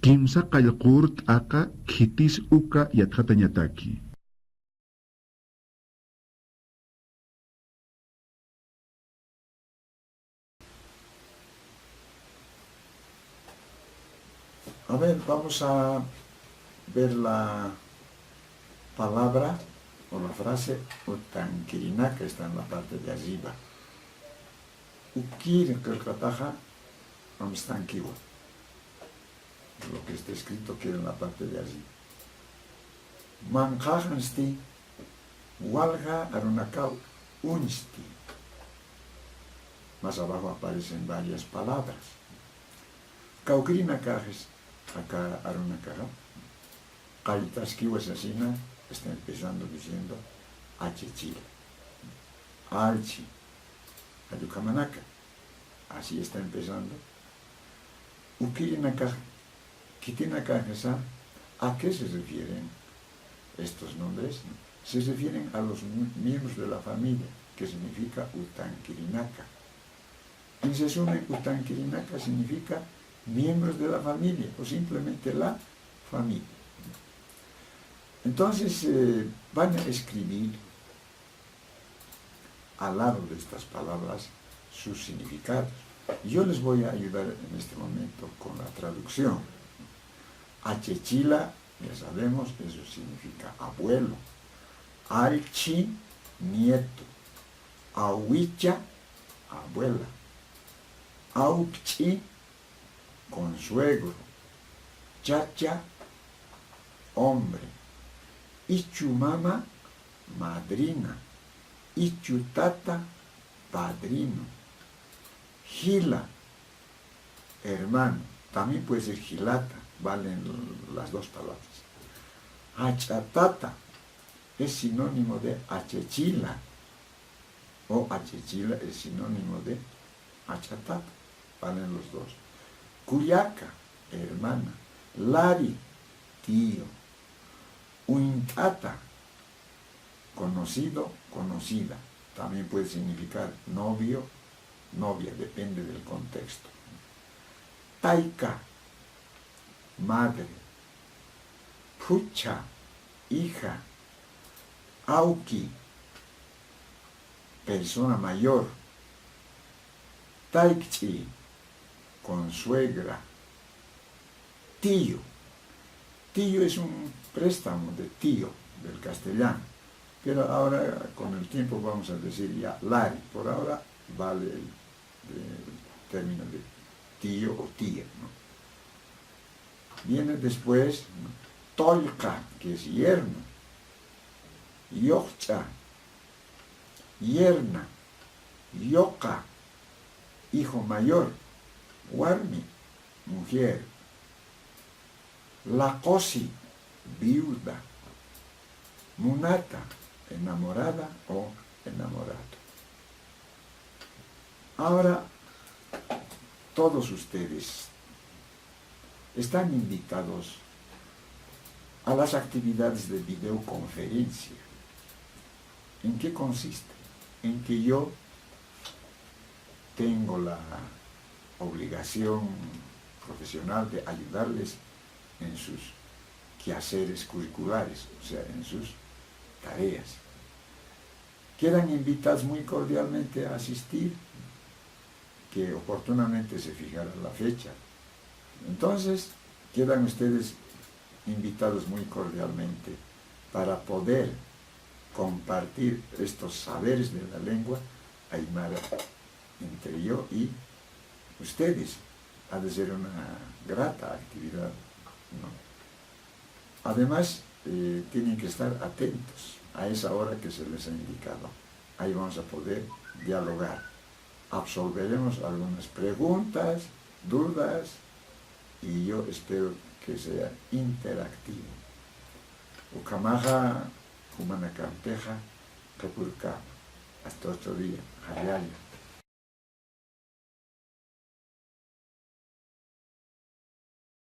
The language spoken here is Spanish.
Kimsa qallqurt aka khitis uka yatqatañataki. A ver, vamos a ver la palabra o la frase utanquirina, que está en la parte de arriba. Ukir kerkataja amstankiwa. Lo que está escrito quiere en la parte de arriba. Manjajansti walga arunakau unsti. Más abajo aparecen varias palabras. Kaukirina cajes acá arunakaja. Kaitaskiwa asesina está empezando diciendo achechila. Alchi. Ayukamanaka. Así está empezando. Ukirinaka, Kitinaka, ¿a qué se refieren estos nombres? Se refieren a los miembros de la familia, que significa Utankirinaka. En resumen, Utankirinaka significa miembros de la familia, o simplemente la familia. Entonces van a escribir al lado de estas palabras sus significados. Yo les voy a ayudar en este momento con la traducción. Achechila, ya sabemos, eso significa abuelo. Alchi, nieto. Ahuicha, abuela. Aupchi, consuegro. Chacha, hombre. Ichumama, madrina. Ichutata, padrino. Gila, hermano. También puede ser gilata, valen las dos palabras. Achatata es sinónimo de achechila, o achechila es sinónimo de achatata, valen los dos. Cuyaca, hermana. Lari, tío. Uintata, conocido, conocida. También puede significar novio, novia, depende del contexto. Taika, madre. Pucha, hija. Auki, persona mayor. Taikchi, consuegra. Tío. Tío es un préstamo de tío del castellano. Pero ahora, con el tiempo, vamos a decir ya lari. Por ahora vale el término de tío o tía, ¿no? Viene después tolka, que es yerno. Yocha, yerna. Yoka, hijo mayor. Warmi, mujer. Lakosi, viuda. Munata, enamorada o enamorado. Ahora, todos ustedes están invitados a las actividades de videoconferencia. ¿En qué consiste? En que yo tengo la obligación profesional de ayudarles en sus quehaceres curriculares, o sea, en sus tareas. Quedan invitados muy cordialmente a asistir, que oportunamente se fijará la fecha. Entonces, quedan ustedes invitados muy cordialmente para poder compartir estos saberes de la lengua aymara entre yo y ustedes. Ha de ser una grata actividad, ¿no? Además, tienen que estar atentos a esa hora que se les ha indicado. Ahí vamos a poder dialogar. Absolveremos algunas preguntas, dudas, y yo espero que sea interactivo. Ukamaja, Humanakampeja, Kapurka. Hasta otro día. Hayaya.